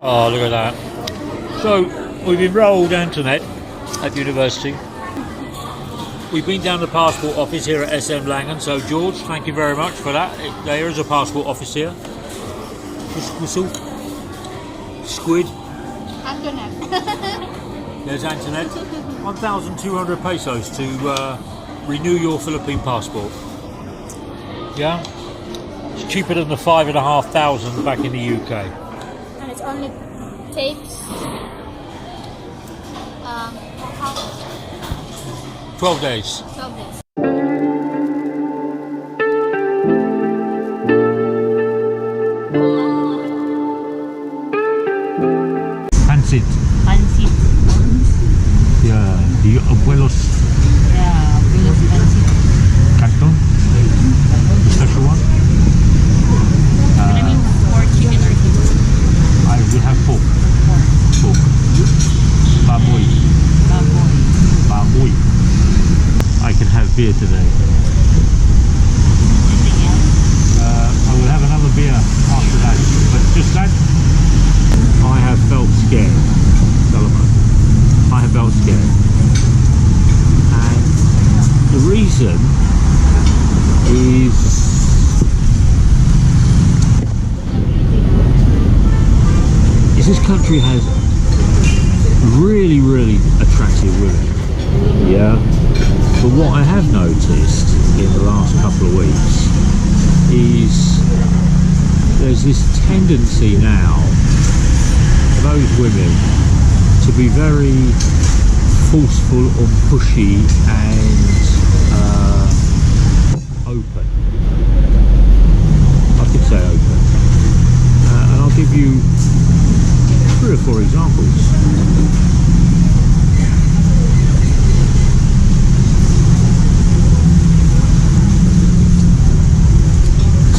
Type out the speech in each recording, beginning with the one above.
Oh, look at that. So, we've enrolled Antoinette at university. We've been down the passport office here at SM Langen, so George, thank you very much for that. There is a passport office here. Whistle. Squid. Antoinette. There's Antoinette. 1,200 pesos to renew your Philippine passport. Yeah? It's cheaper than the 5,500 back in the UK. And it only takes 12 days. 12 days. Pancit. Pancit. Yeah, the abuelos Yeah, abuelos pancit. canton. The special one. I mean, pork, chicken, or beef. I will have pork. Pork. Baboy. Baboy. Baboy. I can have beer today. Anything else? I will have another beer after that. But just that, I have felt scared, Solomon. I have felt scared. And the reason is this country has really, really attractive women. Yeah. But what I have noticed in the last couple of weeks is there's this tendency now for those women to be very forceful or pushy and open. I could say open. And I'll give you 3 or 4 examples.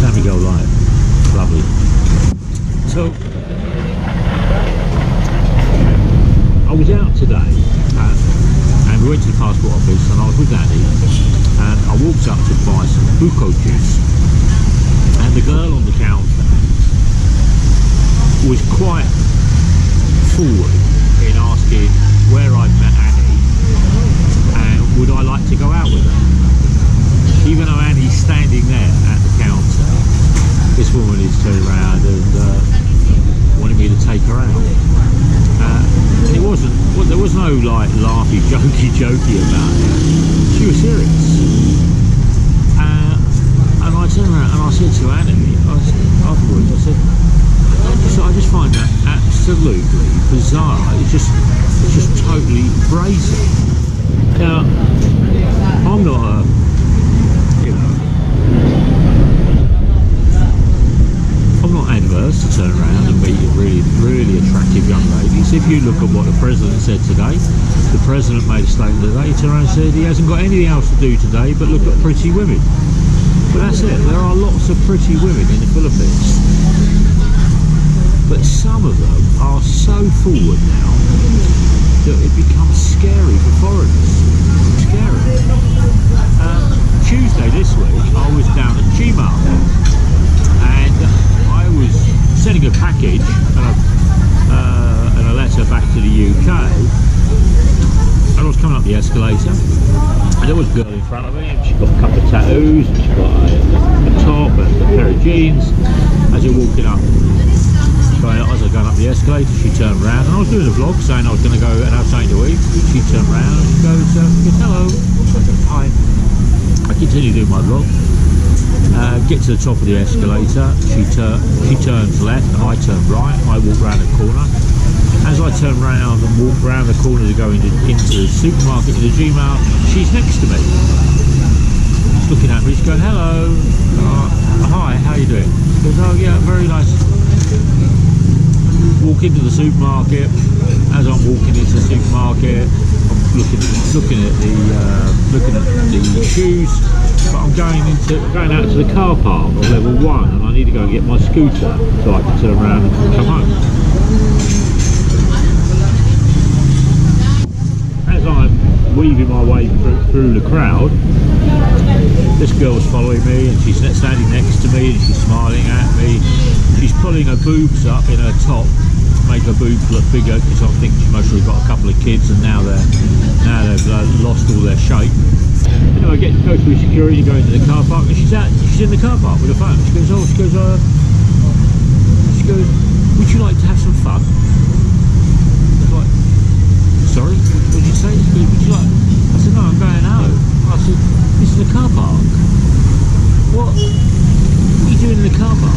San Miguel Live, lovely. So I was out today and we went to the passport office and I was with Danny and I walked up to buy some buko juice and the girl on the counter was quite forward in asking where I'd met Annie and would I like to go out with her. Even though Annie's standing there at the counter, this woman is turned around and wanted me to take her out. And it wasn't, there was no like laughy, jokey about it. She was serious. And I turned around and I said to Annie, afterwards, I said, I just find that absolutely bizarre. It's just totally brazen. Now, I'm not a, I'm not adverse to turn around and meet really, really attractive young ladies. If you look at what the President said today, the President made a statement today, he turned around and said he hasn't got anything else to do today but look at pretty women. But that's it, there are lots of pretty women in the Philippines. But some of them are so forward now that it becomes scary for foreigners. Scary. Tuesday this week I was down at Gmail and I was sending a package and a letter back to the UK and I was coming up the escalator and there was a girl in front of me and she got a couple of tattoos and she got a top and a pair of jeans as you're walking up. So as I was going up the escalator she turned around and I was doing a vlog saying I was going to go and have something to eat. She turned around and she goes, hello. I said, hi. I continue doing my vlog. Get to the top of the escalator, she turns left and I turn right, I walk round the corner. As I turn round and walk round the corner to go into the supermarket in the Gmail, she's next to me. She's looking at me, she's going, hello, hi, how you doing? She goes, oh yeah, very nice. Walk into the supermarket, as I'm walking into the supermarket, I'm looking at the shoes, but I'm going out to the car park of level 1 and I need to go and get my scooter so I can turn around and come home. As I'm weaving my way through the crowd, this girl's following me and she's standing next to me and she's smiling at me. She's pulling her boobs up in her top to make make her boobs look bigger because I think she must have got a couple of kids and now they've lost all their shape. Anyway, I go through security, go into the car park, and she's in the car park with her phone. She goes, would you like to have some fun? I was like, sorry, what did you say? She goes, would you like? I said, no, I'm going home. I said, this is a car park. What are you doing in the car park?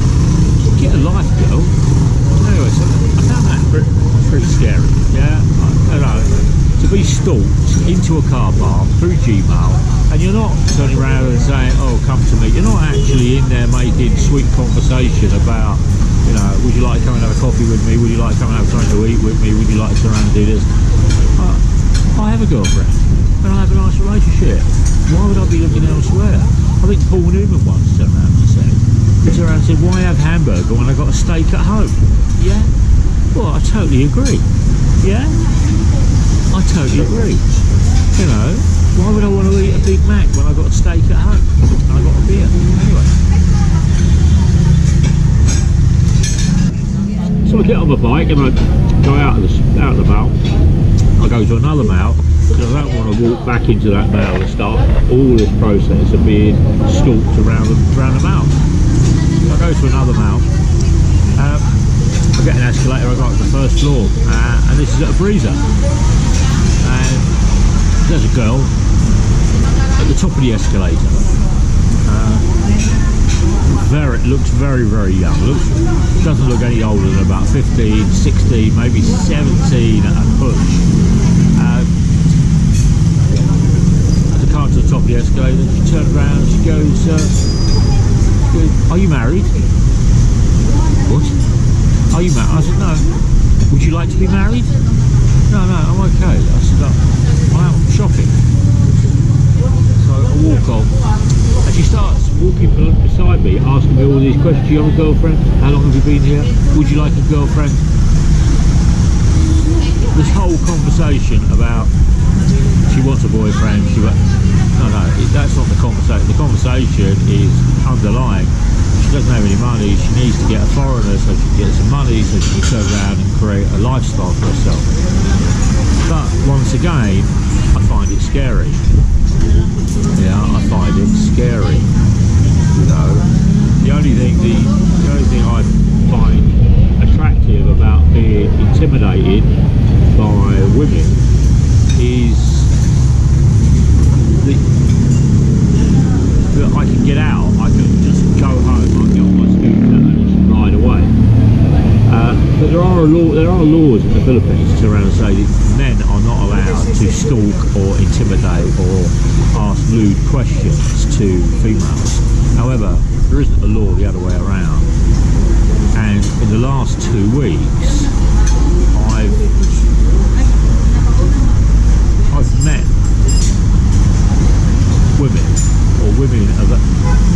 Get a life, girl. Anyway, so I found that pretty scary. Yeah, I don't know. To be stalked into a car park through Gmail, and you're not turning around and saying, oh, come to me. You're not actually in there making sweet conversation about, you know, would you like to come and have a coffee with me? Would you like to come and have something to eat with me? Would you like to turn around and do this? I have a girlfriend and I have a nice relationship. Why would I be looking elsewhere? I think Paul Newman once turned around and said, why have hamburger when I got a steak at home? Yeah? Well, I totally agree. Yeah? I totally agree. You know, why would I want to eat a Big Mac when I got a steak at home and I got a beer? Anyway. So I get on my bike and I go out of the mall. I go to another mall because I don't want to walk back into that mall and start all this process of being stalked around the mall. So I go to another mall. I get an escalator. I go up to the first floor, and this is at a breezer. And there's a girl at the top of the escalator. Looks very, very young. Doesn't look any older than about 15, 16, maybe 17 at a push. As I come to the top of the escalator, she turns around and she goes, are you married? What? Are you married? I said, no. Would you like to be married? No, I'm okay. I said, I'm out shopping. So I walk on, and she starts walking beside me, asking me all these questions. Do you have a girlfriend? How long have you been here? Would you like a girlfriend? This whole conversation about she wants a boyfriend. That's not the conversation. The conversation is underlying. She doesn't have any money. She needs to get a foreigner so she can get some money so she can turn around and create a lifestyle for herself. But once again, I find it scary. Yeah, I find it scary. You know, the only thing I find attractive about being intimidated by women is that I can get out. I can just go home. I can get on my scooter and just ride away. But there are laws in the Philippines to around and say that men are not allowed to stalk or intimidate or ask lewd questions to females. However, there isn't a law the other way around. And in the last 2 weeks, I've met women, or women have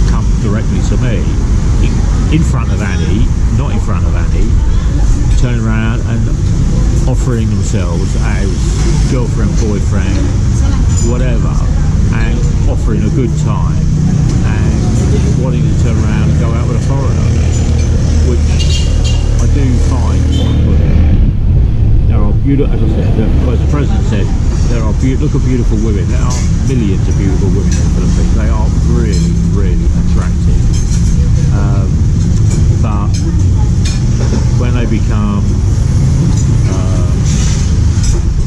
come directly to me in front of Annie, not in front of Annie, turning around and offering themselves as girlfriend, boyfriend, whatever, and offering a good time and wanting to turn around and go out with a foreigner, which I do find quite good. There are beautiful, as I said, as the President said, look at beautiful women. There are millions of beautiful women in the Philippines. They are really, really attractive. But when they become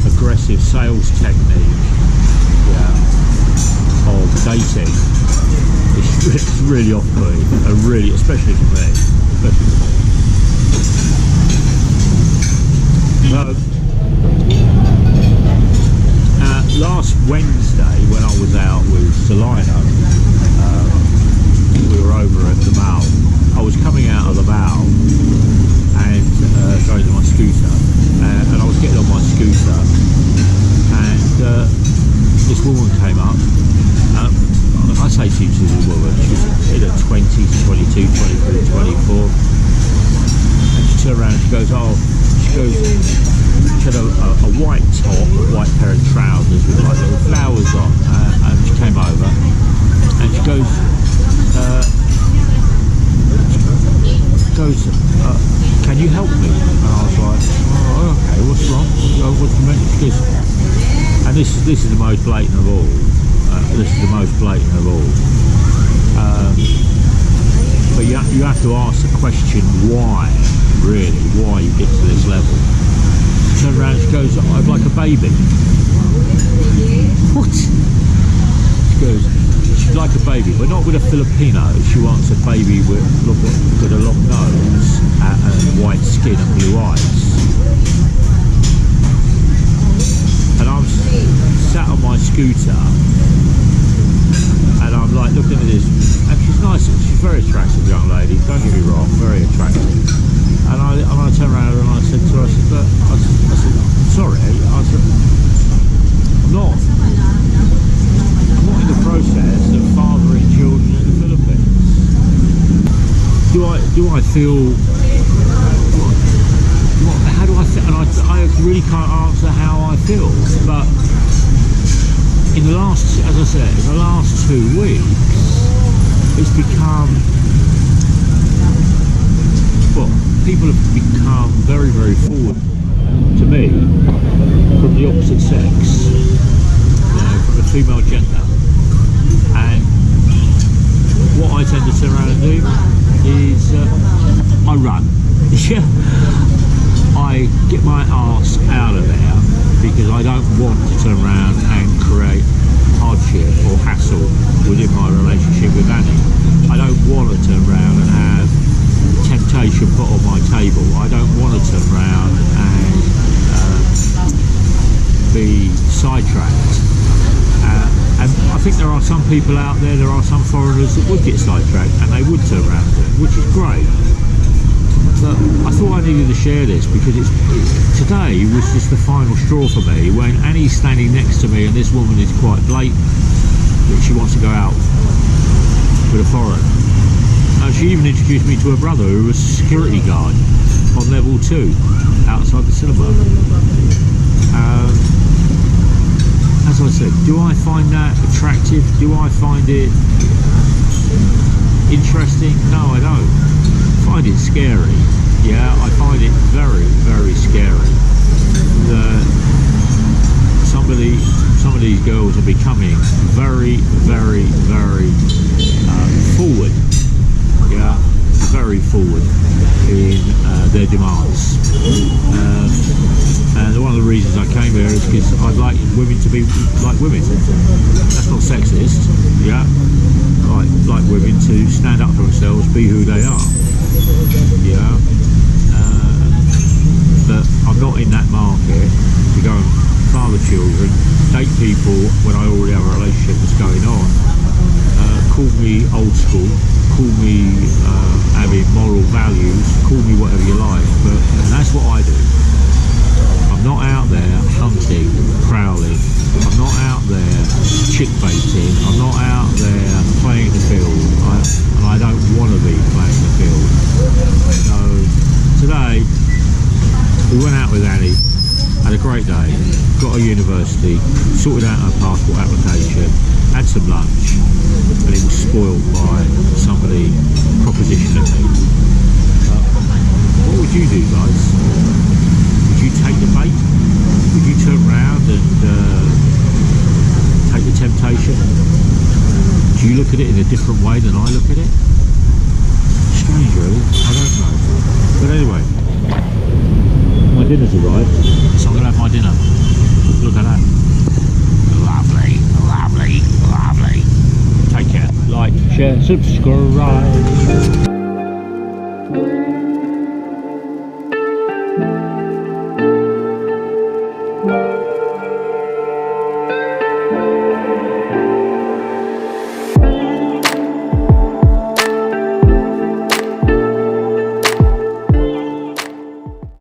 aggressive sales technique of dating, it's really off-putting, and really, especially for me. Last Wednesday, when I was out with Selina, we were over at the mall. I was coming out of the mall and going to my scooter, and I was getting on my scooter, and this woman came up. I say she's a woman, she was in her 20s, 22, 23, 24, and she turned around and she goes, she had a white top, a white pair of trousers with like little flowers on, and she came over and she goes, can you help me? And I was like, this is the most blatant of all. This is the most blatant of all. But you have to ask the question why, really, why you get to this level. She turns around and she goes, I'd like a baby. What? She goes, she'd like a baby, but not with a Filipino. She wants a baby with a long nose and white skin and blue eyes. And I'm sat on my scooter and I'm like looking at this, and she's nice, she's very attractive young lady, don't get me wrong, very attractive. And I turned around and I said to her, I said, I'm sorry, I said, I'm not in the process of fathering children in the Philippines. Do I feel, how do I feel? And I really can't answer how I feel, but in the last, as I said, in the last 2 weeks, it's become, well, people have become very, very forward to me from the opposite sex, from the female gender. And what I tend to turn around and do is I run. Yeah. I get my arse out of there because I don't want to turn around and create hardship or hassle within my relationship with Annie. I don't want to turn around and have temptation put on my table. I don't want to turn around and be sidetracked. And I think there are some people out there, there are some foreigners that would get sidetracked and they would turn around and do it, which is great. But I thought I needed to share this because today was just the final straw for me when Annie's standing next to me and this woman is quite blatant that she wants to go out with a foreigner. And she even introduced me to her brother who was a security guard on level 2 outside the cinema. As I said, do I find that attractive? Do I find it interesting? No, I don't. I find it scary. Yeah, I find it very, very scary that some of these girls are becoming very, very, very forward. Yeah, very forward in their demands. And one of the reasons I came here is because I'd like women to be like women. That's not sexist. Yeah, like women to stand up for themselves, be who they are. Yeah, but I'm not in that market to go and father children, date people when I already have a relationship that's going on. Call me old school, call me having moral values, call me whatever you like, but that's what I do. I'm not out there hunting, prowling, I'm not out there chick baiting, I'm not out there playing the field, and I don't want to be playing the field. So today we went out with Annie, had a great day, got to university, sorted out her passport application, had some lunch, and it was spoiled by somebody propositioning me. What would you do, guys? Would you take the bait? Would you turn around and take the temptation? Do you look at it in a different way than I look at it? Strange, really. I don't know. But anyway, my dinner's arrived, so I'm going to have my dinner. Look at that. Lovely, lovely, lovely. Take care. Like, share, subscribe.